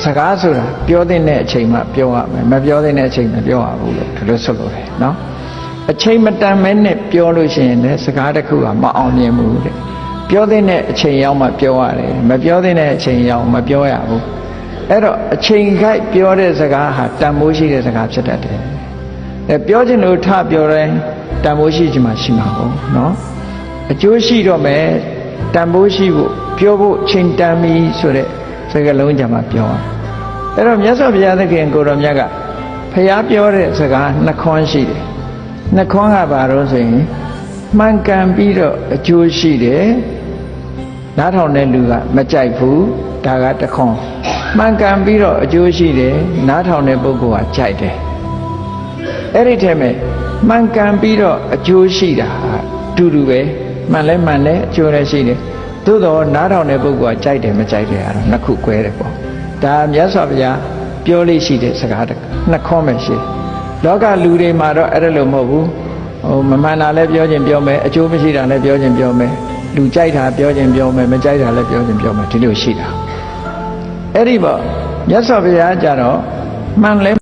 စကားဆိုတာပြောတဲ့အချိန်မှပြောရမယ်မပြောတဲ့အချိန်မပြောရဘူးလို့ဒီလိုဆိုလို့တယ်နော်အချိန်မတန်မဲနဲ့ပြောလို့ရှိရင်လည်းစကားတစ်ခုကမအောင်မြင်ဘူးတဲ့ပြောတဲ့အချိန်ရောက်မှပြောရတယ်မပြောတဲ့အချိန်ရောက်မပြောရဘူးအဲ့တော့အချိန်ခိုက်ပြောတဲ့စကားဟာတန်ဖိုးရှိတဲ့စကားဖြစ်တတ်တယ်ပြောချင်လို့ထပြောတယ်တန်ဖိုးရှိချင်မှရှိမှာပေါ့နော်အကျိုးရှိတော့မယ်တန်ဖိုးရှိဖို့ပြောဖို့ချိန်တန်ပြီဆိုတဲ့စကားလုံးကြမှာပြောအဲ့တော့မြတ်စွာဘုရားသခင်ကိုတော်မြတ်ကဖျားပြောတဲ့စကားနှစ်ခွန်းရှိတယ်နှစ်ခွန်းကဘာလို့ဆိုရင်မှန်ကန်ပြီးတော့အကျိုးရှိတယ်နားထောင်တဲ့လူကမကြိုက်ဘူးဒါကတစ်ခွန်းမှန်ကန်ပြီးတော့အကျိုးရှိတယ်နားထောင်တဲ့ပုဂ္ဂိုလ်ကကြိုက်တယ်အဲ့ဒီထဲမှာမှန်ကန်ပြီးတော့အကျိုးရှိတာတူတူပဲမှန်လဲမှန်တယ်အကျိုးလည်းရှိတယ်သို့တော့နားထောင်တဲ့ပုဂ္ဂိုလ်ကကြိုက်တယ်မကြိုက်တယ်အဲ့ဒါနှစ်ခု꿰တယ်ပေါ့ဒါမြတ်စွာဘုရားပြောလို့ရှိတဲ့စကားနှစ်ခွန်းပဲရှိလောကလူတွေမှာတော့အဲ့ဒါလို့မဟုတ်ဘူးမမှန်တာလည်းပြောခြင်းပြောမယ်အကျိုးမရှိတာလည်းပြောခြင်းပြောမယ်လူကြိုက်တာပြောခြင်းပြောမယ်မကြိုက်တာလည်းပြောခြင်းပြောမယ်ဒီလိုရှိတာအဲ့ဒီပေါ့မြတ်စွာဘုရားကြတော့မှန်လဲ